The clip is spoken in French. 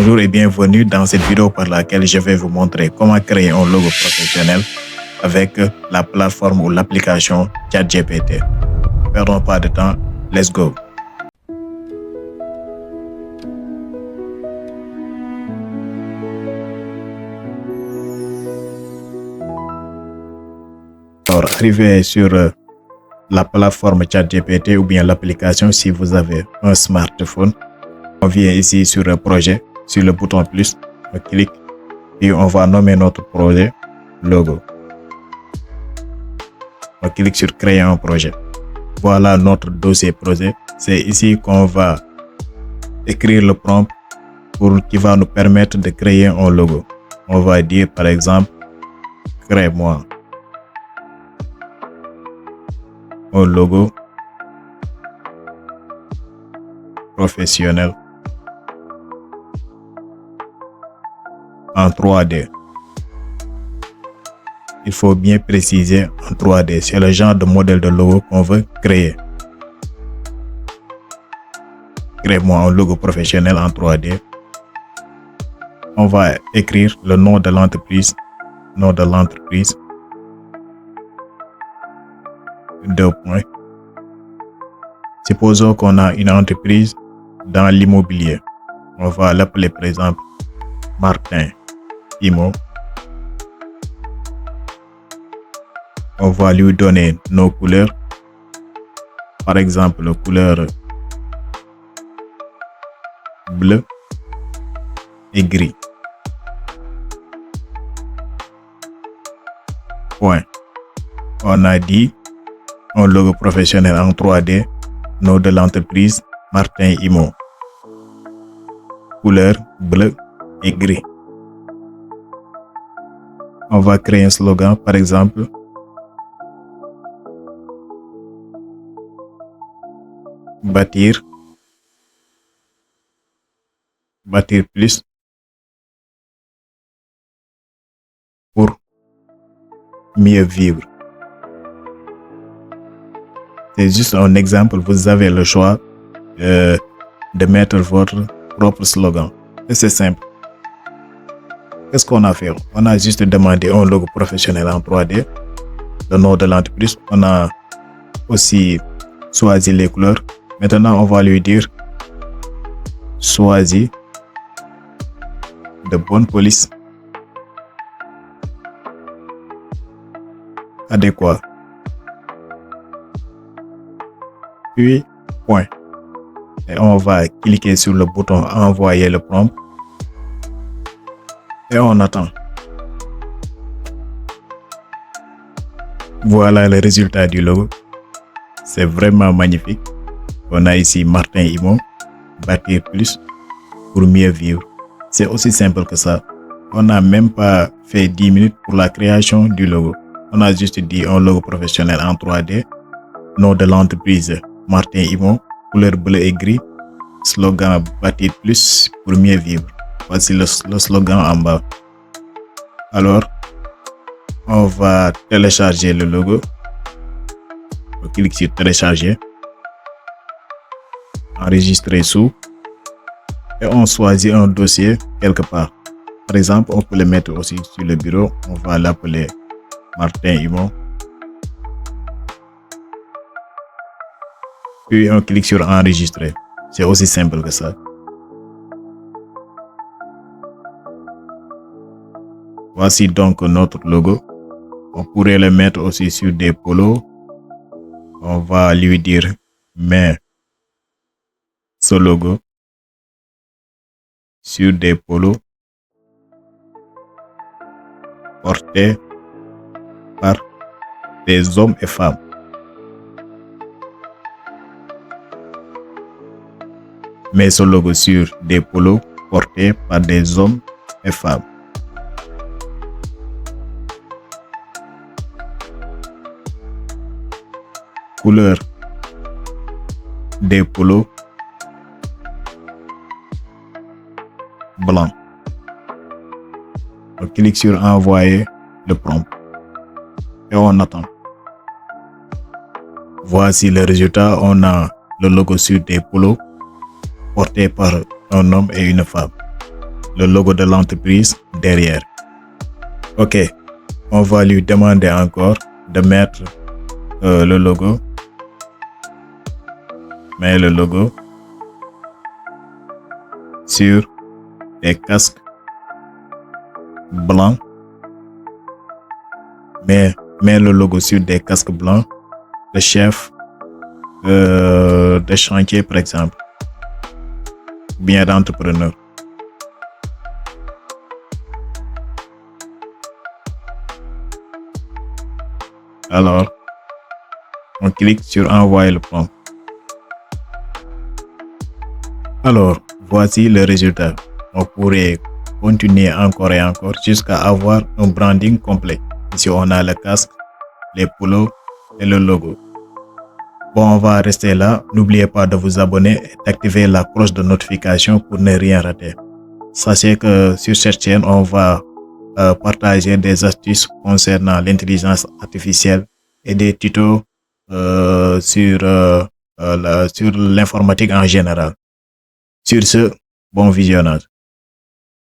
Bonjour et bienvenue dans cette vidéo par laquelle je vais vous montrer comment créer un logo professionnel avec la plateforme ou l'application ChatGPT. Perdons pas de temps, let's go. Alors, arrivé sur la plateforme ChatGPT ou bien l'application si vous avez un smartphone. On vient ici sur le projet, sur le bouton plus, on clique et on va nommer notre projet logo. On clique sur créer un projet. Voilà notre dossier projet. C'est ici qu'on va écrire le prompt qui va nous permettre de créer un logo. On va dire par exemple, crée-moi un logo professionnel en 3D. Il faut bien préciser en 3D. C'est le genre de modèle de logo qu'on veut créer. Crée-moi un logo professionnel en 3D. On va écrire le nom de l'entreprise. Nom de l'entreprise. 2 points. Supposons qu'on a une entreprise dans l'immobilier. On va l'appeler par exemple Martin Immo. On va lui donner nos couleurs. Par exemple, la couleur bleu et gris. Point. On a dit un logo professionnel en 3D, nom de l'entreprise Martin Immo. Couleur bleu et gris. On va créer un slogan, par exemple. Bâtir plus pour mieux vivre. C'est juste un exemple, vous avez le choix de mettre votre propre slogan. Et c'est simple. Qu'est-ce qu'on a fait? On a juste demandé un logo professionnel en 3D, le nom de l'entreprise. On a aussi choisi les couleurs. Maintenant, on va lui dire choisis de bonne police adéquat. Puis, point. Et on va cliquer sur le bouton envoyer le prompt. Et on attend. Voilà le résultat du logo. C'est vraiment magnifique. On a ici Martin Immo, bâtir plus pour mieux vivre. C'est aussi simple que ça. On n'a même pas fait 10 minutes pour la création du logo. On a juste dit un logo professionnel en 3D, nom de l'entreprise Martin Immo, couleur bleu et gris, slogan bâtir plus pour mieux vivre. Voici le slogan en bas. Alors, on va télécharger le logo. On clique sur télécharger. Enregistrer sous. Et on choisit un dossier quelque part. Par exemple, on peut le mettre aussi sur le bureau. On va l'appeler Martin Immo. Puis on clique sur enregistrer. C'est aussi simple que ça. Voici donc notre logo. On pourrait le mettre aussi sur des polos. On va lui dire mets ce logo sur des polos portés par des hommes et femmes. Mets ce logo sur des polos portés par des hommes et femmes. Couleur des polos blanc. On clique sur envoyer le prompt et on attend. Voici le résultat. On a le logo sur des polos porté par un homme et une femme. le logo de l'entreprise derrière. Ok, on va lui demander encore de mettre le logo. Mets le logo sur des casques blancs. Mets le logo sur des casques blancs de chef de chantier, par exemple, bien d'entrepreneur. Alors, on clique sur envoyer le prompt. Alors, voici le résultat. On pourrait continuer encore et encore jusqu'à avoir un branding complet. Ici, on a le casque, les polos et le logo. Bon, on va rester là. N'oubliez pas de vous abonner et d'activer la cloche de notification pour ne rien rater. Sachez que sur cette chaîne, on va partager des astuces concernant l'intelligence artificielle et des tutos sur l'informatique en général. Sur ce, bon visionnage.